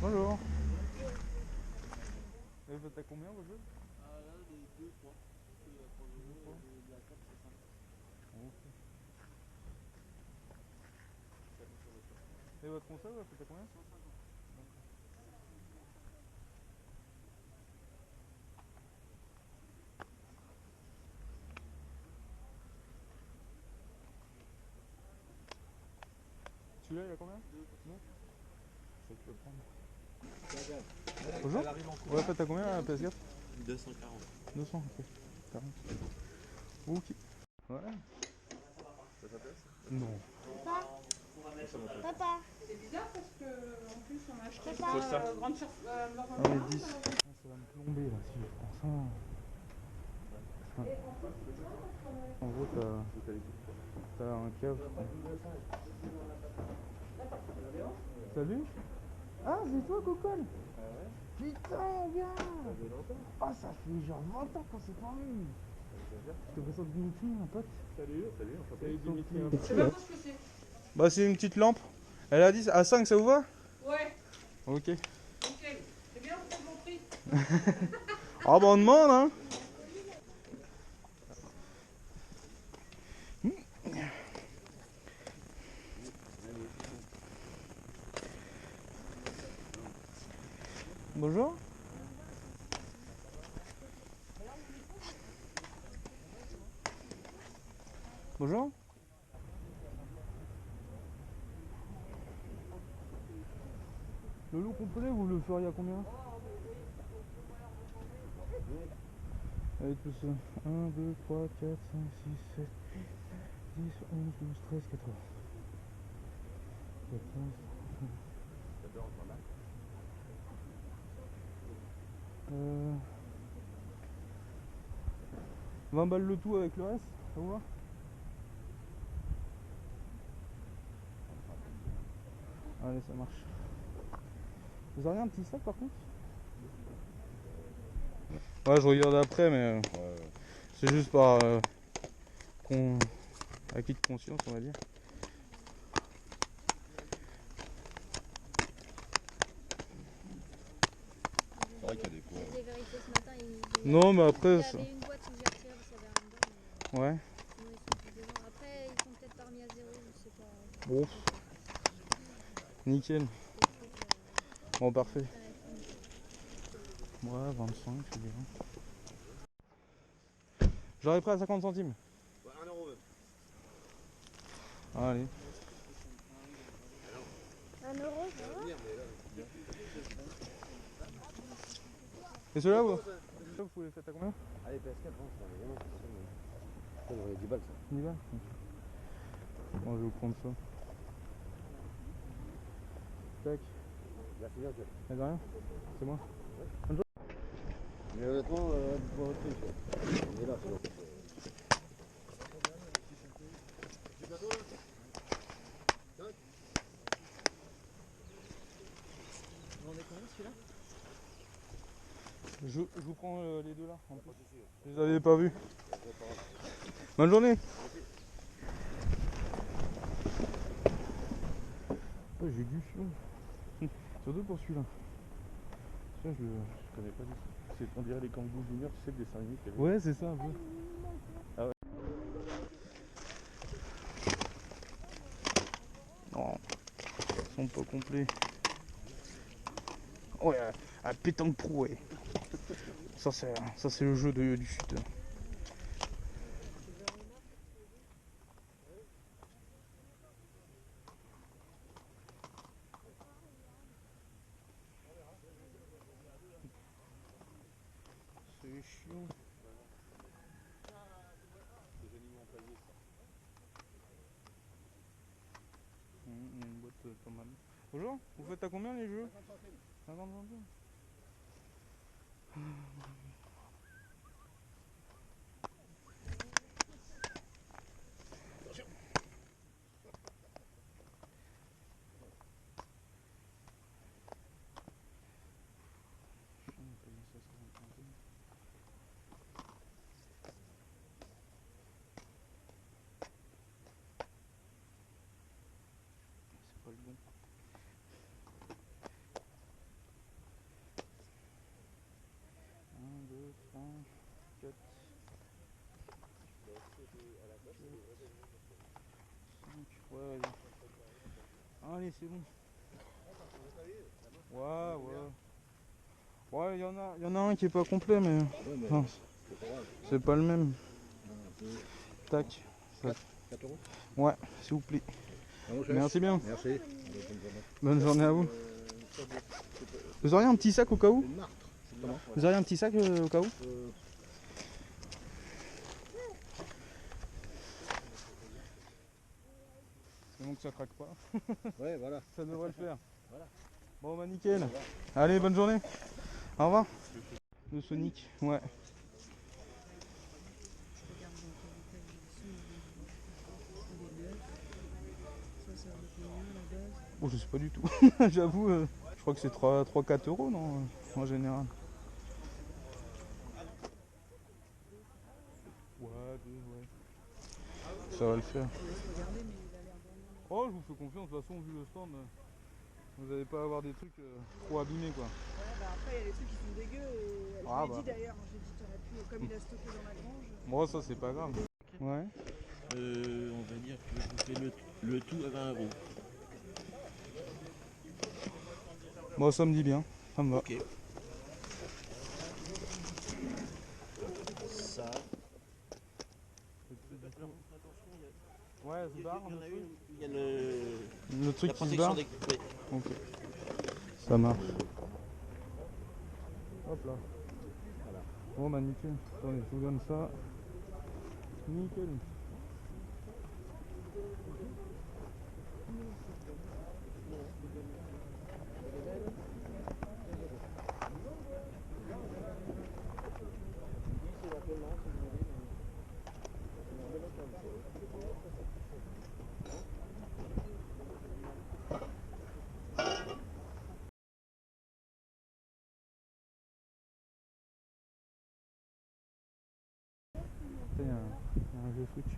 Bonjour. Vous faites à combien vos jeux? Ah là, les 2-3. Il y a 3 euros, et la 4 c'est 5. Ok. Et votre console, vous faites à combien? 150. Celui-là, il a combien? 2. Non. Je peux le prendre. Bonjour. Vous faites à combien la PS4? 240. 200, ok. 40. Ok. Ouais. Ça t'intéresse? Non. Papa, C'est bizarre parce que en plus on a acheté Papa. ça grande surface. Ah mais 10. Ça va me plomber là si je prends ça. En gros t'as un câble. Salut. Ah c'est toi Cocolle. Putain gars. Ah ça fait genre 20 ans qu'on s'est pas vu. Je te présente Dimitri mon pote. Salut, enchanté. Salut Dimitri. Je sais pas trop ce que c'est. Bah c'est une petite lampe. Elle a 10, à 5 ça vous va? Ouais, Ok. nickel. C'est bien, vous avez mon prix. Ah bah on demande hein. Bonjour. Bonjour. Le lot complet, vous le feriez à combien? Avec tout ça. 1, 2, 3, 4, 5, 6, 7, 10, 11, 12, 13, 14. 14. 20 balles le tout avec le reste, ça vous va? Allez, ça marche. Vous avez un petit sac par contre? Ouais, je regarde après, mais c'est juste par acquis de conscience, on va dire. C'est vrai qu'il y a des cours. j'ai vérifié ce matin, Non, mais il après. y avait une boîte où j'ai retiré parce qu'il y avait rien dedans. Mais Ouais. sinon, ils sont tous dedans. Après, ils sont peut-être pas remis à zéro, je sais pas. Bon. Nickel. Bon, parfait. Ouais, 25, c'est bien. J'aurais pris à 50 centimes. Ouais, 1 euro même. Allez. 1 euro, ça va? Et ceux-là, vous les faites à combien? Allez, PS4, bon, ça va vraiment, ça j'aurais 10 balles ça. 10 balles. Bon, je vais vous prendre ça. Tac. Merci bien, Dieu. Y'a de rien? C'est moi. Mais honnêtement, dites-moi votre truc. On est là, sinon. Vous vendez combien celui-là? Je vous prends les deux là. En plus. Je les avais pas vus. Bonne journée. Oh, j'ai du fion. Surtout pour celui-là. Celui-là, Je connais pas du tout. On dirait les Kangoo Junior, tu sais, le dessin animé qu'il y avait. Ouais, c'est ça un peu. Ah ouais. Non, ils sont pas complets. Ouais, un pétanque pro, ouais. Ça c'est le jeu du chute. C'est chiant. Des animaux empaillés, ça. Il y a une boîte pas mal. Bonjour, vous faites à combien les jeux? 50 centimes. C'est pas le bon. Allez, c'est bon. Ouais, ouais. Ouais, il y en a un qui est pas complet, mais. Enfin, c'est pas le même. Tac. Ça- 4 euros. Ouais, s'il vous plaît. Bon, chef. Merci bien. Merci. Bonne journée à vous. Vous auriez un petit sac au cas où? Une martre. Comment? Vous auriez un petit sac au cas où? C'est bon que ça craque pas. Ouais, voilà. Ça devrait le faire. Voilà. Bon bah nickel. Allez, bonne journée. Au revoir. Le Sonic, ouais. Oh, je sais pas du tout. J'avoue, je crois que c'est 3-4 euros, non, en général. Ouais, ouais. Ça va le faire. Oh, je vous fais confiance, de toute façon, vu le stand, vous n'allez pas avoir des trucs trop abîmés, quoi. Ouais, bah après, il y a des trucs qui sont dégueux. Et je Ah, lui ai bah. dit d'ailleurs, j'ai dit, t'aurais pu, comme il a stocké dans la grange. Bon, ça, c'est pas grave. Ouais. On va dire que je vous fais le tout à 20 euros. Bon, ça me dit bien. Ça me va. Ok. Ça. Ouais, elle se barre. Il y en a une, il y a Le truc la qui se protection barre. des... oui. Ok. Ça marche. Hop là. Bon bah nickel. Attendez, je vous donne ça. Nickel. Il y a un jeu Switch.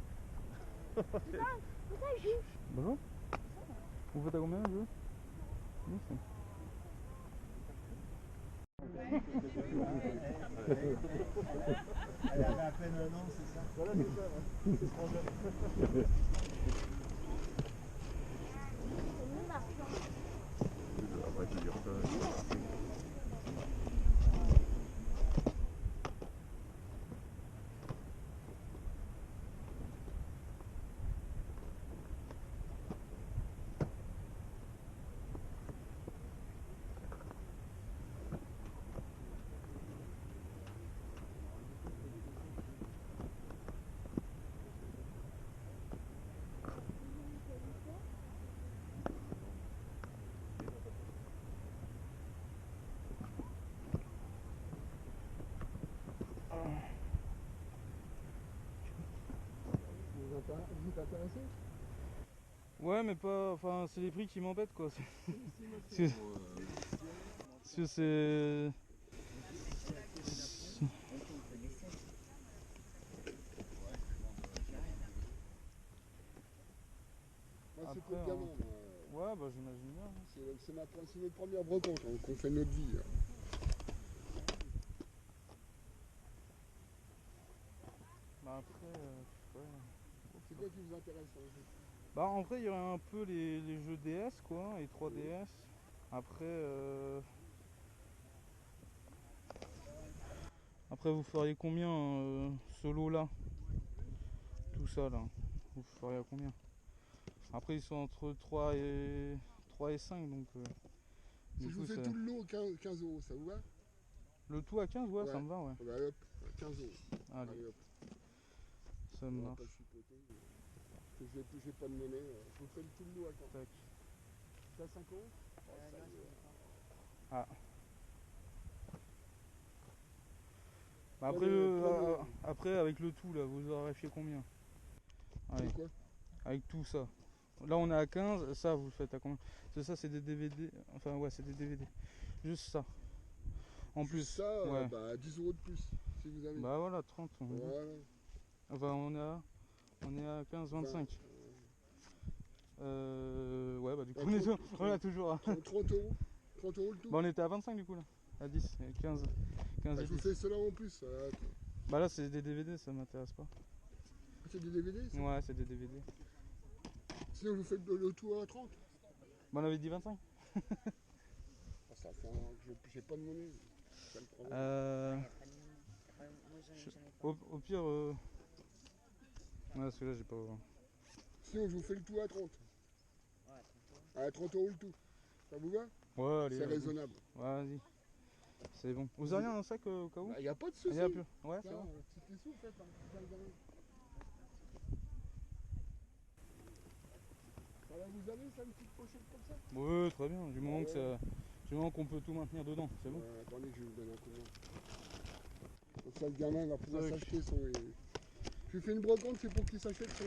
Bonjour. Vous faites à combien le jeu? Elle avait à peine un an, c'est ça? Voilà, c'est ça. Vous êtes intéressé? Ouais, mais pas. Enfin, c'est les prix qui m'embêtent, quoi. Parce que c'est. Moi, c'est Après, pour le gamin. Ouais, bah j'imagine bien. C'est notre première brocante qu'on fait notre vie. Bah après, ouais. C'est quoi qui vous intéresse en fait? Bah en vrai, il y aurait un peu les jeux DS, quoi, et 3DS. Après, après vous feriez combien ce lot-là? Tout ça, là. Vous feriez à combien? Après, ils sont entre 3 et 5, donc... Si du je coup, vous fais c'est- tout le lot 15 euros, ça vous va? Le tout à 15, ouais, Ouais. ça me va, ouais. Bah hop, 15 euros. Allez, Allez hop, ça on me va marche. pas le chipoter. Parce que j'ai pas de monnaie. Je vous fais tout le lot à 15. Tac. C'est à 5 euros? Oh, ça y est. Ah. Bah Ouais, après, le après, avec le tout, là, vous aurez fait combien? Allez, C'est quoi? avec tout ça. Là, on est à 15, ça, vous le faites à combien? Parce que ça, c'est des DVD. Enfin, ouais, c'est des DVD. Juste ça. En plus. Ça, Ouais. bah 10 euros de plus, si vous avez. Bah voilà, 30. Voilà. Enfin, on est à 15, 25. Ouais, bah du coup, Ah, on est 30, on est toujours à... 30 euros. 30 euros le tout. Bah, on était à 25 du coup, là. À 10, 15 Bah, et je vous 10. fais cela en plus. Bah là, c'est des DVD, ça m'intéresse pas. C'est des DVD ça? Ouais, c'est des DVD. Sinon, je vous fais le tout à 30. Bon, on avait dit 25. Ah, ça fait j'ai pas de monnaie. C'est ça le problème. Au pire, ouais, celui-là, j'ai pas. Sinon, je vous fais le tout à 30. À 30 € le tout. Ça vous va? Ouais, allez. C'est vas-y. raisonnable. Ouais, vas-y. C'est bon. Vous avez rien dans le sac au cas où? Il n'y a pas de Il souci. y a plus. Ouais, c'est Tiens, bon. petite question, faites un petit gamin. Ça va vous aller, ça, une petite pochette comme ça? Ouais, très bien. Du moment Ouais. que ça, du moment qu'on peut tout maintenir dedans, c'est bon. Attendez, je vais vous donner un coup de main. Comme ça, le gamin va pouvoir Ouais. s'acheter son... Je lui fais une brocante, c'est pour qu'il s'achète son...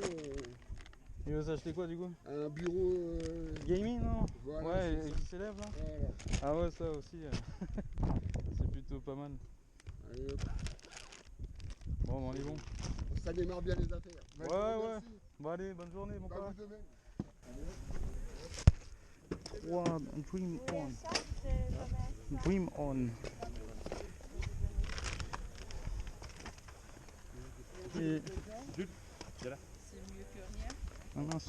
Il veut s'acheter quoi du coup? un bureau... Gaming, non? Voilà, Ouais, c'est et ça. qui s'élève là? Voilà. Ah ouais, ça aussi. C'est plutôt pas mal. Allez, hop. Bon, on est bon. Ça démarre bien les affaires. Ouais, je vous ouais. remercie. Bon, allez, bonne journée, bon Bah, courage. vous de même. Wow, dream on. Dream on. Et... C'est mieux que rien. Ah mince.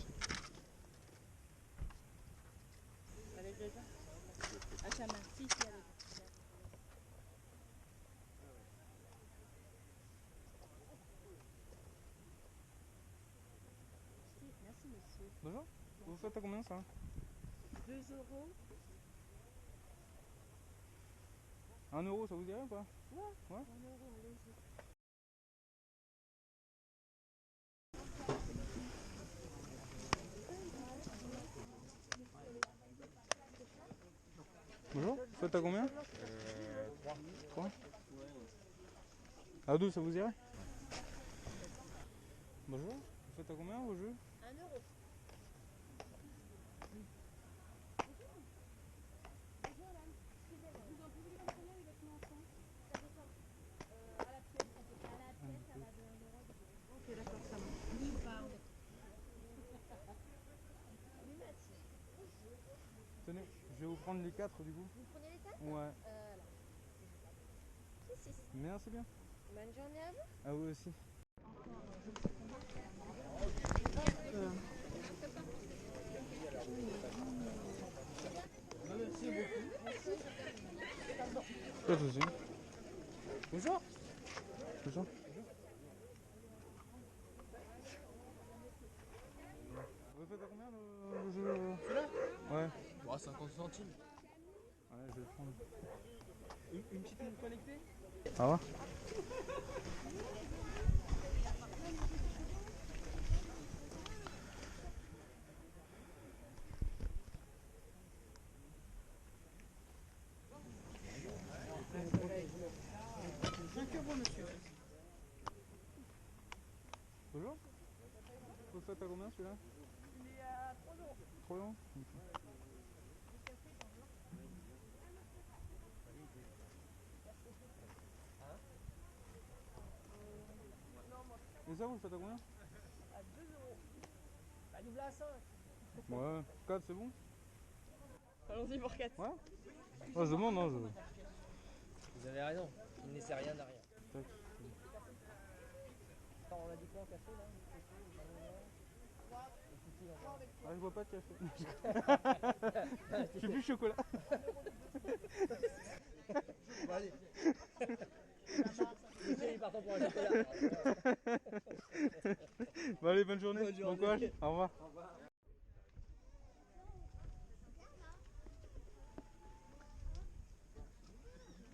Avec déjà. À Chamin. Si, si, avec. Merci, monsieur. Bonjour. Vous faites à combien ça? 2 €. 1 euro, ça vous dirait ou pas? Ouais. Ouais. 1 €, allez-y. Bonjour. Vous faites à combien? 3. À 2, ça vous irait? Bonjour. Vous faites à combien vos jeux? 1 euro. Ok, d'accord, ça va. Tenez, je vais vous prendre les 4 du coup. Vous prenez les 4? Ouais. Là. 6. Merci bien. Bonne journée à vous. À vous aussi. Pas de soucis. Bonjour. Bonjour. Vous faites à combien le jeu? Celui-là? Ouais. Bon, 50 centimes. Ouais, je vais le prendre. Une petite ligne connectée? Au revoir. Bonjour. Vous faites à combien celui-là? Il est à 3 €. 3 euros. Et ça, vous le faites à combien? À 2 €. Bah, double à 5. Ouais. 4, c'est bon? Allons-y pour 4. Ouais. Oh, je demande, non, je... Vous avez raison, il ne sait rien de rien. Tac. Attends, on a du quoi en café là? Ah, je bois pas de café. Je suis plus chocolat. Bon, allez. Monsieur, il part pour un chocolat. Bon, allez, bonne journée. Bonne Bon journée. courage. Au revoir.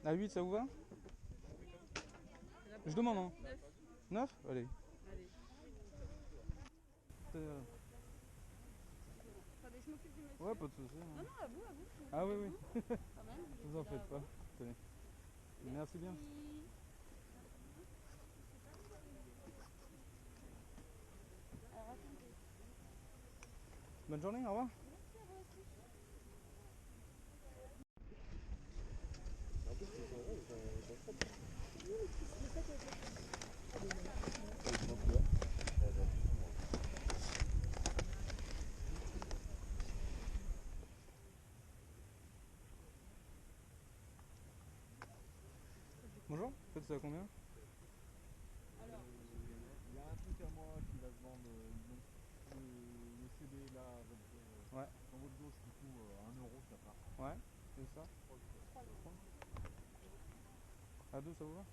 À 8, ça vous va? Je demande, hein. 9. 9? Allez. Allez. Euh, Attendez, je m'occupe du monsieur. Ouais, pas de soucis. Non, hein. non, à vous, à vous. Ah oui, oui. Quand même. Vous en faites pas. Tenez. Merci bien. Alors, attendez. Bonne journée, au revoir. Bonjour, faites ça à combien? Il y a un truc à moi qui va se vendre, le CD là, avec Ouais. Dans votre gauche, du coup, 1 euro, ça part. Ouais, c'est ça. À 2, ça vous va?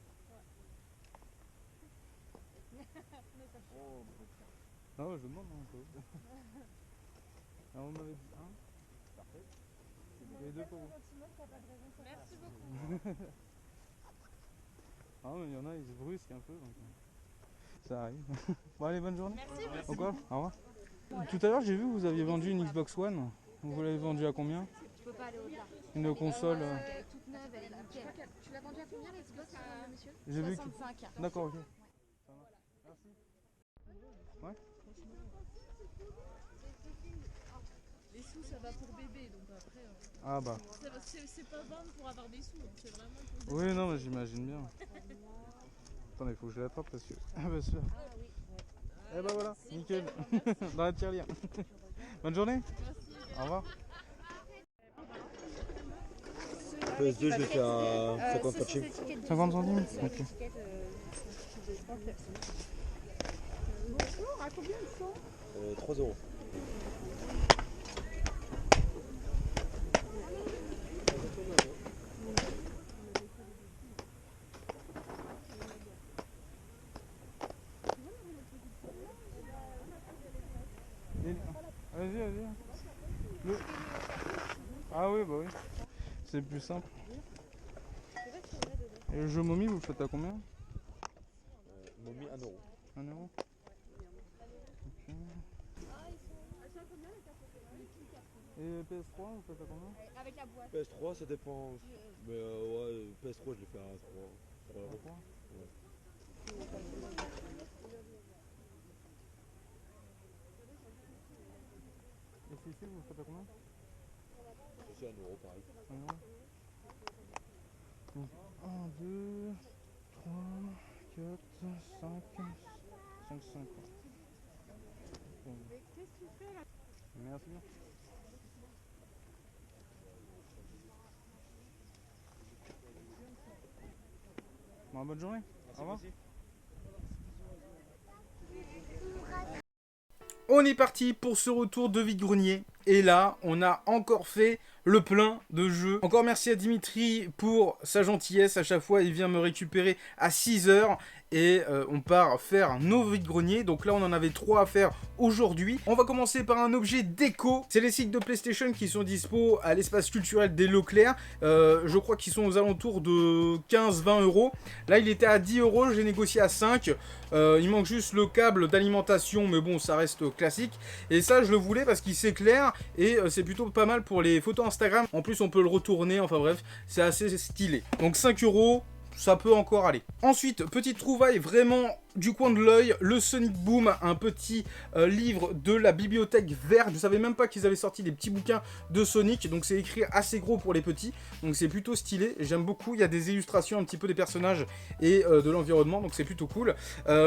Oh, Non, je demande un peu. Alors, on m'avait dit 1. parfait. Et 2 pour vous. Merci beaucoup. Ah, mais il y en a, ils se brusquent un peu. Donc... Ça arrive. Bon, allez, bonne journée. Merci. Au revoir. Au revoir. Tout à l'heure, j'ai vu que vous aviez vendu une Xbox One. Vous l'avez vendue à combien? Je peux pas aller au-delà. Une console Elle est toute neuve, elle est nickel. Tu l'as vendue à combien la Xbox, monsieur? J'ai vu que... 65. D'accord, ok. Ça marche. Merci. Ouais. Les sous, ça va pour bébé, donc après... Ah bah. C'est pas vendre pour avoir des sous, c'est vraiment pour... Oui, non, mais j'imagine bien. Attendez, il faut que je l'attrape parce que... Ah bah sûr. Ah oui. Eh bah voilà, nickel. Dans la tirelire. Bonne journée. Au revoir. PS2, je l'ai fait à 50 centimes. 50 centimes. Ok. Bonjour, à combien ils sont? 3 euros. Vas-y, vas-y. Ah oui, bah oui. C'est plus simple. Et le jeu momie, vous le faites à combien? Momie 1 euro. 1 euro. Ok. Et PS3, vous faites à combien? Avec la boîte. PS3, ça dépend. Mais ouais, PS3, je l'ai fait à 3 euros. Et si vous le faites à combien? C'est 1 euro, pareil. 1 euro. Donc 1, 2, 3, 4, 5, 5, 5. Mais qu'est-ce que tu fais là? Merci bien. Bon, bonne journée. Au revoir. On est parti pour ce retour de vide-grenier. Et là, on a encore fait le plein de jeux. Encore merci à Dimitri pour sa gentillesse. À chaque fois, il vient me récupérer à 6 h. Et on part faire nos vide-greniers. Donc là, on en avait 3 à faire aujourd'hui. On va commencer par un objet déco. C'est les cycles de PlayStation qui sont dispo à l'espace culturel des Leclerc. Je crois qu'ils sont aux alentours de 15-20 euros. Là, il était à 10 euros. J'ai négocié à 5. Il manque juste le câble d'alimentation. Mais bon, ça reste classique. Et ça, je le voulais parce qu'il s'éclaire. Et c'est plutôt pas mal pour les photos Instagram. En plus, on peut le retourner. Enfin bref, c'est assez stylé. Donc 5 euros. Ça peut encore aller. Ensuite, petite trouvaille vraiment du coin de l'œil, le Sonic Boom, un petit livre de la bibliothèque verte. Je savais même pas qu'ils avaient sorti des petits bouquins de Sonic, donc c'est écrit assez gros pour les petits, donc c'est plutôt stylé, j'aime beaucoup. Il y a des illustrations un petit peu des personnages et de l'environnement, donc c'est plutôt cool.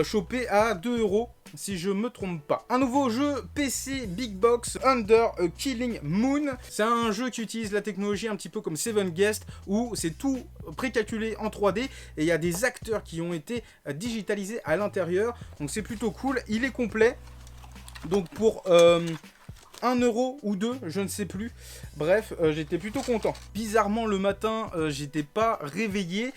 Chopé à 2 euros si je me trompe pas. Un nouveau jeu PC Big Box, Under a Killing Moon. C'est un jeu qui utilise la technologie un petit peu comme Seven Guest, où c'est tout précalculé en 3D et il y a des acteurs qui ont été digitalisés à l'intérieur, donc c'est plutôt cool. Il est complet, donc pour 1 euro ou 2, je ne sais plus. Bref, j'étais plutôt content. Bizarrement, le matin, j'étais pas réveillé.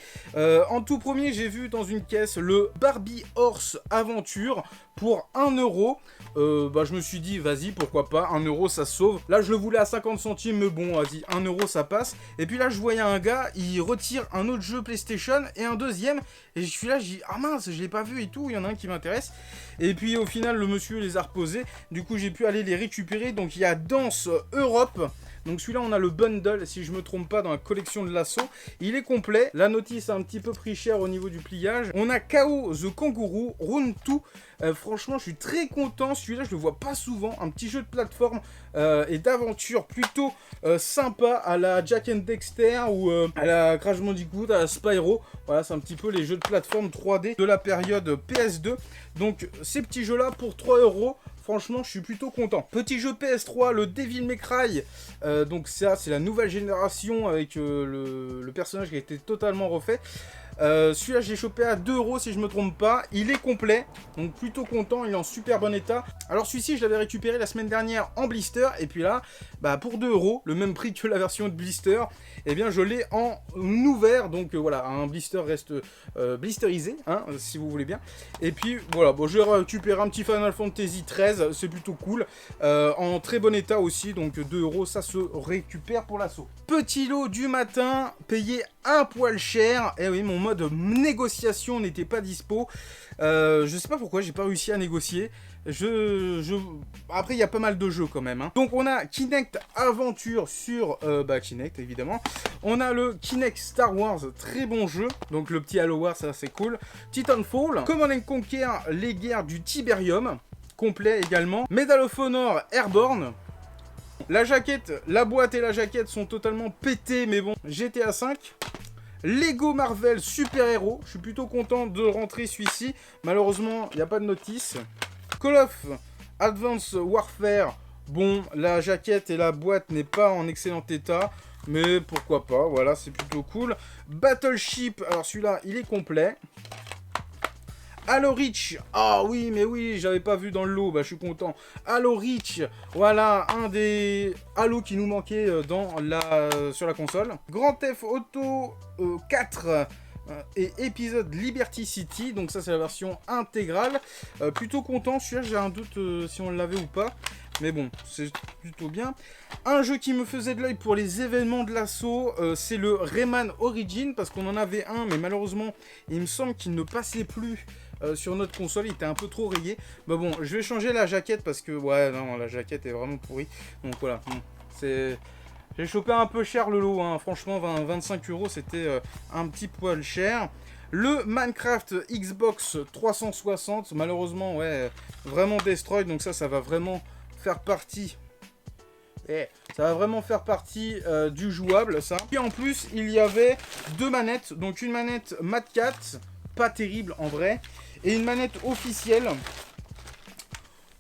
En tout premier, j'ai vu dans une caisse le Barbie Horse Aventure pour 1 euro. Je me suis dit, vas-y, pourquoi pas, 1 euro, ça se sauve. Là, je le voulais à 50 centimes, mais bon, vas-y, 1 euro, ça passe. Et puis là, je voyais un gars, il retire un autre jeu PlayStation et un deuxième. Et je suis là, je dis, ah mince, je l'ai pas vu et tout, il y en a un qui m'intéresse. Et puis au final, le monsieur les a reposés. Du coup, j'ai pu aller les récupérer. Donc il y a Danse Europe. Donc celui-là, on a le bundle, si je me trompe pas, dans la collection de l'assaut. Il est complet. La notice a un petit peu pris cher au niveau du pliage. On a KO The Kangaroo Round 2. Franchement, je suis très content. Celui-là, je le vois pas souvent. Un petit jeu de plateforme et d'aventure plutôt sympa à la Jack and Dexter ou à la Crash Bandicoot, à la Spyro. Voilà, c'est un petit peu les jeux de plateforme 3D de la période PS2. Donc ces petits jeux-là pour 3 euros. Franchement, je suis plutôt content. Petit jeu PS3, le Devil May Cry. Donc ça, c'est la nouvelle génération avec le personnage qui a été totalement refait. Celui-là, je l'ai chopé à 2 € si je me trompe pas. Il est complet, donc plutôt content. Il est en super bon état. Alors celui-ci, je l'avais récupéré la semaine dernière en blister. Et puis là, bah, pour 2 €, le même prix que la version de blister, eh bien je l'ai en ouvert. Donc voilà, un blister reste blisterisé, hein, si vous voulez bien. Et puis voilà, bon, j'ai récupéré un petit Final Fantasy XIII. C'est plutôt cool. En très bon état aussi. Donc 2 €, ça se récupère pour l'assaut. Petit lot du matin, payé un poil cher. Et oui, mon mode négociation n'était pas dispo. Je sais pas pourquoi j'ai pas réussi à négocier. Après, il y a pas mal de jeux quand même, hein. Donc on a Kinect Aventure sur Kinect évidemment. On a le Kinect Star Wars, très bon jeu. Donc le petit Halo Wars, ça c'est cool. Titanfall, Command & Conquer, les guerres du Tiberium, complet également. Medal of Honor Airborne. La jaquette, la boîte et la jaquette sont totalement pétées, mais bon, GTA 5. Lego Marvel Super Héros, je suis plutôt content de rentrer celui-ci. Malheureusement, il n'y a pas de notice. Call of Advanced Warfare, bon, la jaquette et la boîte n'est pas en excellent état, mais pourquoi pas, voilà, c'est plutôt cool. Battleship, alors celui-là, il est complet. Halo Reach, ah oui, mais oui, j'avais pas vu dans le lot, bah je suis content. Halo Reach, voilà, un des Halo qui nous manquait sur la console. Grand Theft Auto 4 et épisode Liberty City, donc ça c'est la version intégrale. Plutôt content, celui-là j'ai un doute si on l'avait ou pas. Mais bon, c'est plutôt bien. Un jeu qui me faisait de l'œil pour les événements de l'assaut, c'est le Rayman Origin, parce qu'on en avait un, mais malheureusement, il me semble qu'il ne passait plus sur notre console, il était un peu trop rayé. Bah bon, je vais changer la jaquette, parce que, ouais, non, la jaquette est vraiment pourrie. Donc voilà, bon, c'est... J'ai chopé un peu cher le lot, hein. Franchement, 25 €, c'était un petit poil cher. Le Minecraft Xbox 360, malheureusement, ouais, vraiment destroy, donc ça va vraiment faire partie du jouable, ça. Et en plus il y avait 2 manettes, donc une manette Mad Cat, pas terrible en vrai, et une manette officielle,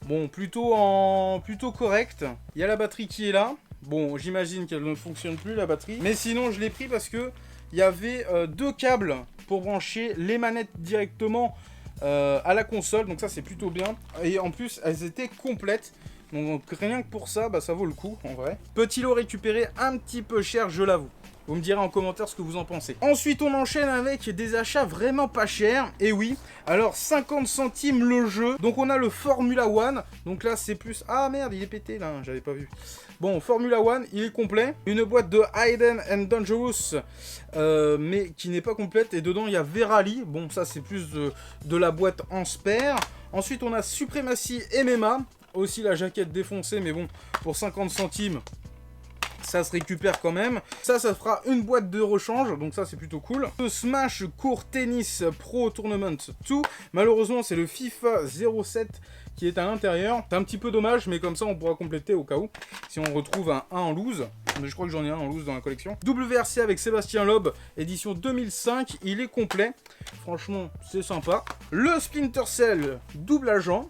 bon, plutôt correct. Il y a la batterie qui est là, bon, j'imagine qu'elle ne fonctionne plus la batterie, mais sinon je l'ai pris parce que il y avait 2 câbles pour brancher les manettes directement à la console, donc ça c'est plutôt bien, et en plus elles étaient complètes. Donc rien que pour ça, bah, ça vaut le coup en vrai. Petit lot récupéré un petit peu cher, je l'avoue. Vous me direz en commentaire ce que vous en pensez. Ensuite, on enchaîne avec des achats vraiment pas chers. Et oui, alors 50 centimes le jeu. Donc on a le Formula One. Donc là, c'est plus... Ah merde, il est pété là, j'avais pas vu. Bon, Formula One, il est complet. Une boîte de Hidden and Dangerous, mais qui n'est pas complète. Et dedans, il y a Verali. Bon, ça, c'est plus de la boîte en spare. Ensuite, on a Supremacy MMA. Aussi la jaquette défoncée, mais bon, pour 50 centimes, ça se récupère quand même. Ça fera une boîte de rechange, donc ça c'est plutôt cool. Le Smash Court Tennis Pro Tournament 2, malheureusement c'est le FIFA 07 qui est à l'intérieur. C'est un petit peu dommage, mais comme ça on pourra compléter au cas où, si on retrouve un en loose. Mais je crois que j'en ai un en loose dans la collection. WRC avec Sébastien Loeb, édition 2005, il est complet. Franchement, c'est sympa. Le Splinter Cell double agent,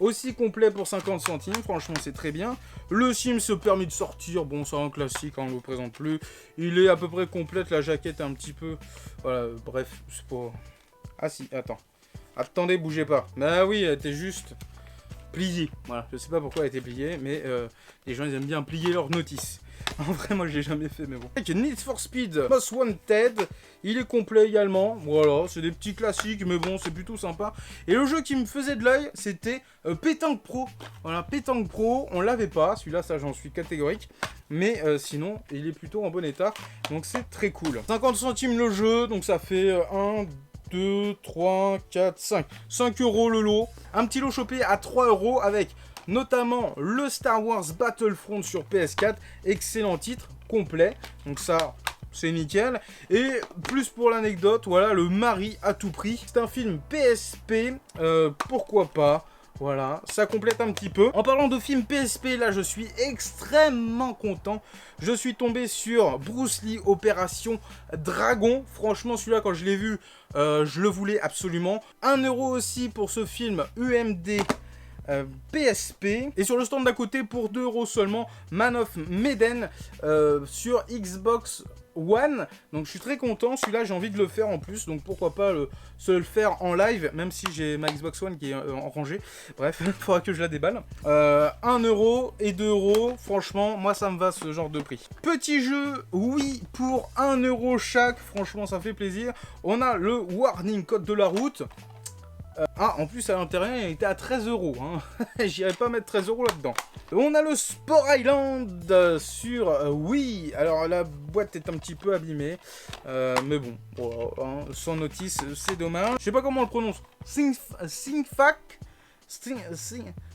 aussi complet pour 50 centimes, franchement c'est très bien. Le Sims permis de sortir, bon c'est un classique, hein, on ne le présente plus. Il est à peu près complète, la jaquette est un petit peu... Voilà, bref, c'est pas... Ah si, attends. Attendez, bougez pas. Bah oui, elle était juste pliée. Voilà, je sais pas pourquoi elle était pliée, mais les gens ils aiment bien plier leurs notices. En vrai, moi je l'ai jamais fait, mais bon. Avec Need for Speed Most Wanted, il est complet également. Voilà, c'est des petits classiques, mais bon, c'est plutôt sympa. Et le jeu qui me faisait de l'œil, c'était Pétanque Pro. Voilà, Pétanque Pro, on l'avait pas. Celui-là, ça j'en suis catégorique. Mais sinon, il est plutôt en bon état. Donc c'est très cool. 50 centimes le jeu, donc ça fait 1, 2, 3, 4, 5. 5 € le lot. Un petit lot chopé à 3 € avec... notamment le Star Wars Battlefront sur PS4, excellent titre, complet, donc ça c'est nickel. Et plus pour l'anecdote, voilà, le mari à tout prix, c'est un film PSP, pourquoi pas. Voilà, ça complète un petit peu. En parlant de film PSP, là je suis extrêmement content. Je suis tombé sur Bruce Lee Opération Dragon. Franchement celui-là quand je l'ai vu, je le voulais absolument. 1 € aussi pour ce film UMD PSP. Et sur le stand d'à côté, pour 2 € seulement, Man of Medan sur Xbox One. Donc je suis très content, celui-là j'ai envie de le faire en plus, donc pourquoi pas se le faire en live, même si j'ai ma Xbox One qui est en rangée. Bref, il faudra que je la déballe. 1 € et 2 €, franchement, moi ça me va ce genre de prix. Petit jeu, oui, pour 1 € chaque, franchement ça fait plaisir. On a le Warning Code de la route. En plus à l'intérieur il était à 13 €, hein. J'irai pas mettre 13 € là-dedans. On a le Sport Island sur Wii. Alors la boîte est un petit peu abîmée, mais bon, voilà, hein, sans notice, c'est dommage. Je sais pas comment on le prononce.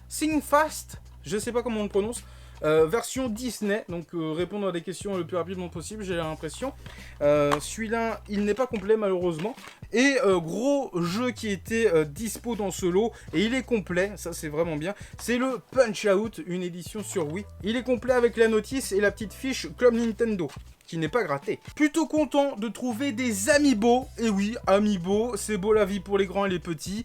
Singfast, je sais pas comment on le prononce. Version Disney, donc répondre à des questions le plus rapidement possible, j'ai l'impression. Celui-là, il n'est pas complet malheureusement. Et gros jeu qui était dispo dans ce lot, et il est complet, ça c'est vraiment bien. C'est le Punch Out, une édition sur Wii. Il est complet avec la notice et la petite fiche Club Nintendo, qui n'est pas gratté. Plutôt content de trouver des Amiibo. Et oui, Amiibo, c'est beau la vie pour les grands et les petits.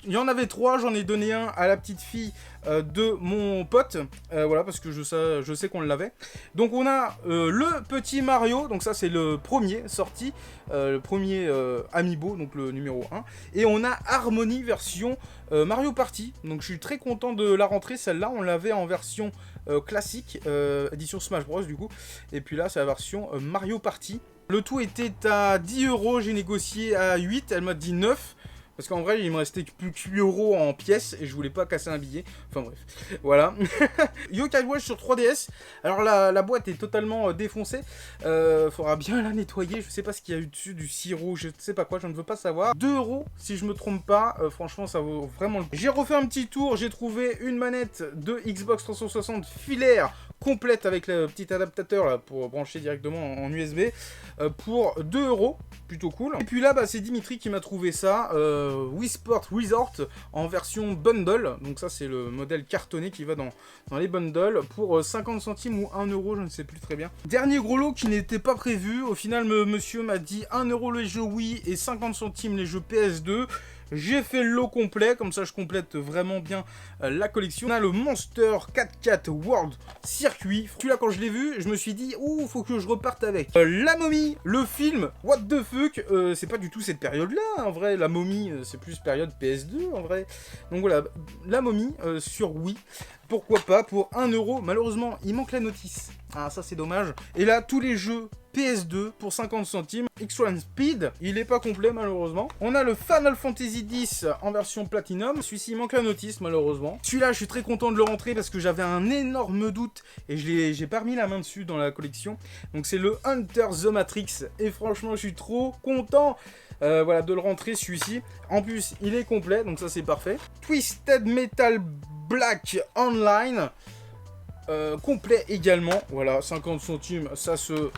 Il y en avait 3, j'en ai donné un à la petite fille de mon pote. Voilà, parce que je sais qu'on l'avait. Donc on a le petit Mario, donc ça c'est le premier sorti. Le premier Amiibo, donc le numéro 1. Et on a Harmony version Mario Party. Donc je suis très content de la rentrée, celle-là. On l'avait en version classique, édition Smash Bros du coup. Et puis là c'est la version Mario Party. Le tout était à 10 €, j'ai négocié à 8, elle m'a dit 9. Parce qu'en vrai, il me restait plus que 8 € en pièces et je voulais pas casser un billet. Enfin bref, voilà. Yokai Watch sur 3DS. Alors la boîte est totalement défoncée. Faudra bien la nettoyer. Je sais pas ce qu'il y a eu dessus, du sirop, je sais pas quoi, je ne veux pas savoir. 2 € si je me trompe pas. Franchement, ça vaut vraiment le coup. J'ai refait un petit tour. J'ai trouvé une manette de Xbox 360 filaire complète avec le petit adaptateur là, pour brancher directement en USB pour 2 €. Plutôt cool. Et puis là, c'est Dimitri qui m'a trouvé ça. Wii Sport Resort en version bundle. Donc ça c'est le modèle cartonné qui va dans les bundles pour 50 centimes ou 1 €, je ne sais plus très bien. Dernier gros lot qui n'était pas prévu. Au final, monsieur m'a dit 1 € les jeux Wii et 50 centimes les jeux PS2. J'ai fait le lot complet, comme ça je complète vraiment bien la collection. On a le Monster 4x4 World Circuit. Celui-là, quand je l'ai vu, je me suis dit, ouh, faut que je reparte avec. La momie, le film, what the fuck, c'est pas du tout cette période-là, en vrai. La momie, c'est plus période PS2, en vrai. Donc voilà, la momie sur Wii. Pourquoi pas, pour 1 €. Malheureusement, il manque la notice. Ah, ça c'est dommage. Et là, tous les jeux PS2 pour 50 centimes. X1 Speed, il n'est pas complet malheureusement. On a le Final Fantasy X en version Platinum. Celui-ci manque la notice malheureusement. Celui-là, je suis très content de le rentrer parce que j'avais un énorme doute et j'ai pas remis la main dessus dans la collection. Donc c'est le Hunter the Matrix. Et franchement, je suis trop content. Voilà, de le rentrer celui-ci. En plus, il est complet, donc ça c'est parfait. Twisted Metal Black Online. Complet également. Voilà, 50 centimes, ça se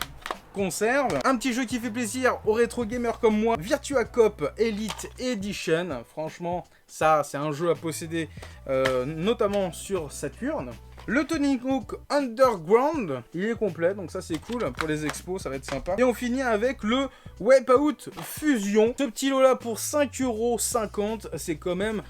conserve. Un petit jeu qui fait plaisir aux rétro gamers comme moi. Virtua Cop Elite Edition. Franchement, ça c'est un jeu à posséder, notamment sur Saturn. Le Tony Hawk Underground, il est complet, donc ça c'est cool pour les expos, ça va être sympa. Et on finit avec le Wipeout Fusion. Ce petit lot là pour 5,50 €, c'est quand même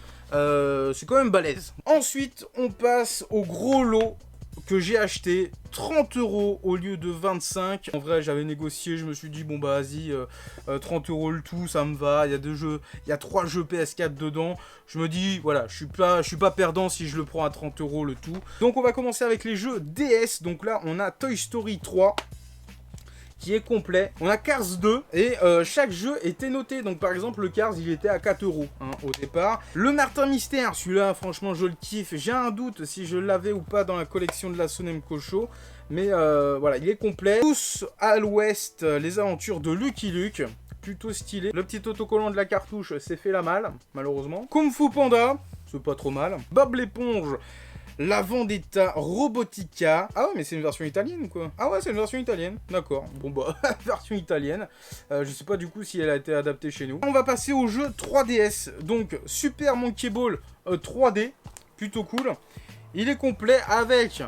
balèze. Ensuite, on passe au gros lot que j'ai acheté 30 € au lieu de 25. En vrai, j'avais négocié, je me suis dit bon bah vas-y, 30 € le tout, ça me va. Il y a 2 jeux, il y a 3 jeux PS4 dedans. Je me dis voilà, je suis pas perdant si je le prends à 30 € le tout. Donc on va commencer avec les jeux DS. Donc là, on a Toy Story 3 qui est complet. On a Cars 2 et chaque jeu était noté. Donc par exemple le Cars il était à 4 € au départ. Le Martin Mystère, celui-là franchement je le kiffe. J'ai un doute si je l'avais ou pas dans la collection de la Sonemco Show. Mais voilà, il est complet. Tous à l'ouest, les aventures de Lucky Luke. Plutôt stylé. Le petit autocollant de la cartouche s'est fait la malle, malheureusement. Kung Fu Panda, c'est pas trop mal. Bob l'éponge. La Vendetta Robotica. Ah ouais, mais c'est une version italienne quoi. Ah ouais, c'est une version italienne. D'accord. Bon bah, version italienne. Je sais pas du coup si elle a été adaptée chez nous. On va passer au jeu 3DS. Donc, Super Monkey Ball 3D. Plutôt cool. Il est complet avec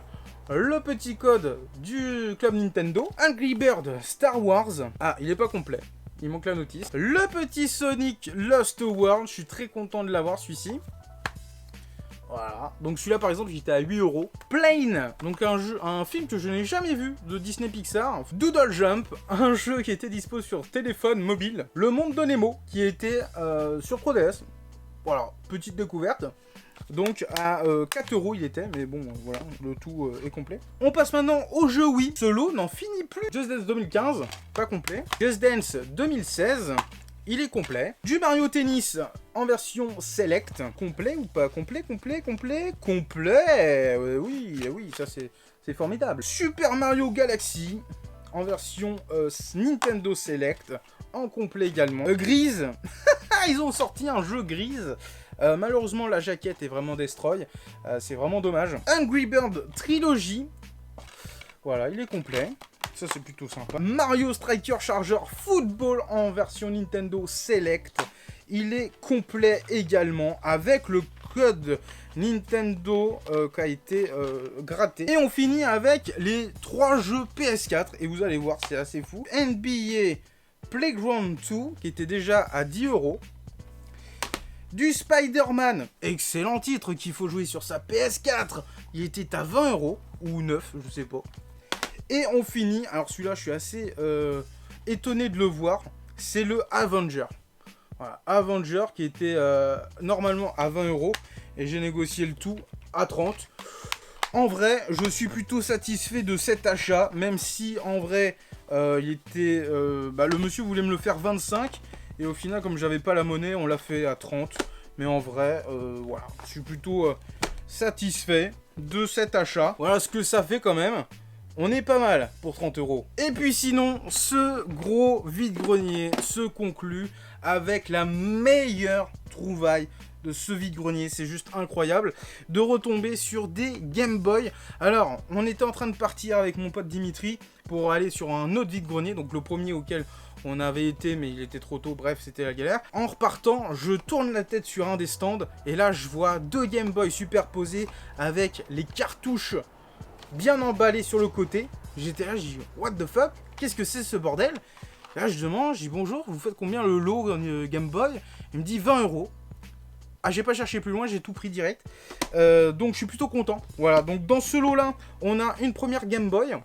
le petit code du Club Nintendo. Angry Bird Star Wars. Ah, il est pas complet. Il manque la notice. Le petit Sonic Lost World. Je suis très content de l'avoir celui-ci. Voilà. Donc celui-là par exemple, il était à 8 €. Plane, donc un film que je n'ai jamais vu de Disney Pixar. Doodle Jump, un jeu qui était dispo sur téléphone mobile. Le Monde de Nemo, qui était sur 3DS. Voilà, petite découverte. Donc à 4 € il était, mais bon voilà, le tout est complet. On passe maintenant au jeu Wii. Ce lot n'en finit plus. Just Dance 2015, pas complet. Just Dance 2016, il est complet. Du Mario Tennis en version Select, complet ou pas? Complet. Oui, ça c'est formidable. Super Mario Galaxy en version Nintendo Select, en complet également. Grise, ils ont sorti un jeu Grise. Malheureusement, la jaquette est vraiment destroy. C'est vraiment dommage. Angry Bird Trilogy. Voilà, il est complet. Ça, c'est plutôt sympa. Mario Striker Charger Football en version Nintendo Select. Il est complet également avec le code Nintendo qui a été gratté. Et on finit avec les 3 jeux PS4. Et vous allez voir, c'est assez fou. NBA Playground 2 qui était déjà à 10 €. Du Spider-Man, excellent titre qu'il faut jouer sur sa PS4. Il était à 20 € ou 9, je sais pas. Et on finit, alors celui-là je suis assez étonné de le voir, c'est le Avenger. Voilà, Avenger qui était normalement à 20 € et j'ai négocié le tout à 30. En vrai, je suis plutôt satisfait de cet achat, même si en vrai, il était, le monsieur voulait me le faire 25. Et au final, comme j'avais pas la monnaie, on l'a fait à 30. Mais en vrai, voilà, je suis plutôt satisfait de cet achat. Voilà ce que ça fait quand même. On est pas mal pour 30 €. Et puis sinon, ce gros vide-grenier se conclut avec la meilleure trouvaille de ce vide-grenier. C'est juste incroyable de retomber sur des Game Boy. Alors, on était en train de partir avec mon pote Dimitri pour aller sur un autre vide-grenier. Donc le premier auquel on avait été, mais il était trop tôt, bref, c'était la galère. En repartant, je tourne la tête sur un des stands, et là, je vois 2 Game Boy superposés avec les cartouches bien emballées sur le côté. J'étais là, j'ai dit, what the fuck? Qu'est-ce que c'est ce bordel? Et là, je demande, je dis, bonjour, vous faites combien le lot Game Boy? Il me dit 20 €. Ah, j'ai pas cherché plus loin, j'ai tout pris direct. Donc, je suis plutôt content. Voilà, donc dans ce lot-là, on a une première Game Boy.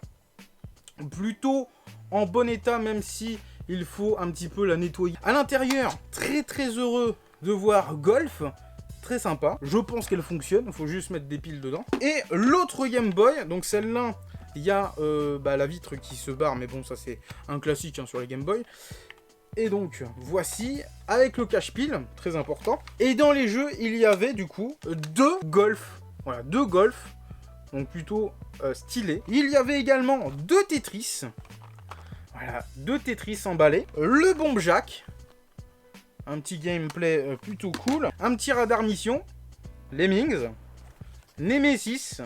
Plutôt en bon état, même si il faut un petit peu la nettoyer. À l'intérieur, très heureux de voir Golf. Très sympa. Je pense qu'elle fonctionne. Il faut juste mettre des piles dedans. Et l'autre Game Boy, donc celle-là, il y a la vitre qui se barre. Mais bon, ça c'est un classique sur les Game Boy. Et donc, voici, avec le cache-pile, très important. Et dans les jeux, il y avait du coup 2 Golf. Voilà, 2 Golf. Donc plutôt stylé. Il y avait également 2 Tetris. Voilà, 2 Tetris emballés. Le Bomb Jack. Un petit gameplay plutôt cool. Un petit radar mission. Lemmings. Nemesis.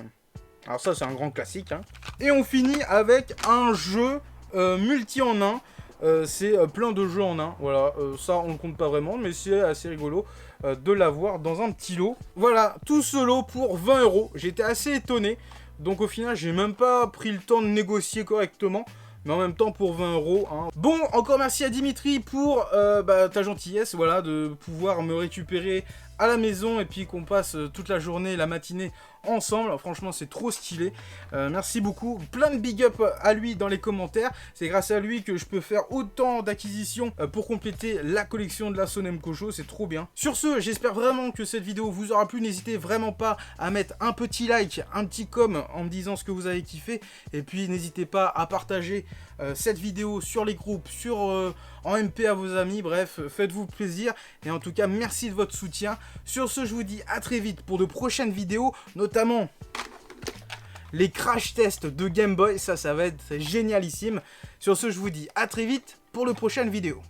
Alors ça, c'est un grand classique. Et on finit avec un jeu multi en un. C'est plein de jeux en un. Voilà, ça, on ne compte pas vraiment, mais c'est assez rigolo de l'avoir dans un petit lot. Voilà, tout ce lot pour 20 €. J'étais assez étonné. Donc au final, j'ai même pas pris le temps de négocier correctement. Mais en même temps pour 20 €. Bon, encore merci à Dimitri pour ta gentillesse, voilà, de pouvoir me récupérer à la maison et puis qu'on passe toute la journée, la matinée ensemble. Franchement, c'est trop stylé. Merci beaucoup. Plein de big up à lui dans les commentaires. C'est grâce à lui que je peux faire autant d'acquisitions pour compléter la collection de la Sonemco Show. C'est trop bien. Sur ce, j'espère vraiment que cette vidéo vous aura plu. N'hésitez vraiment pas à mettre un petit like, un petit com en me disant ce que vous avez kiffé. Et puis, n'hésitez pas à partager cette vidéo sur les groupes, en MP à vos amis. Bref, faites-vous plaisir. Et en tout cas, merci de votre soutien. Sur ce, je vous dis à très vite pour de prochaines vidéos, notamment les crash tests de Game Boy. Ça va être génialissime. Sur ce, je vous dis à très vite pour de prochaines vidéos.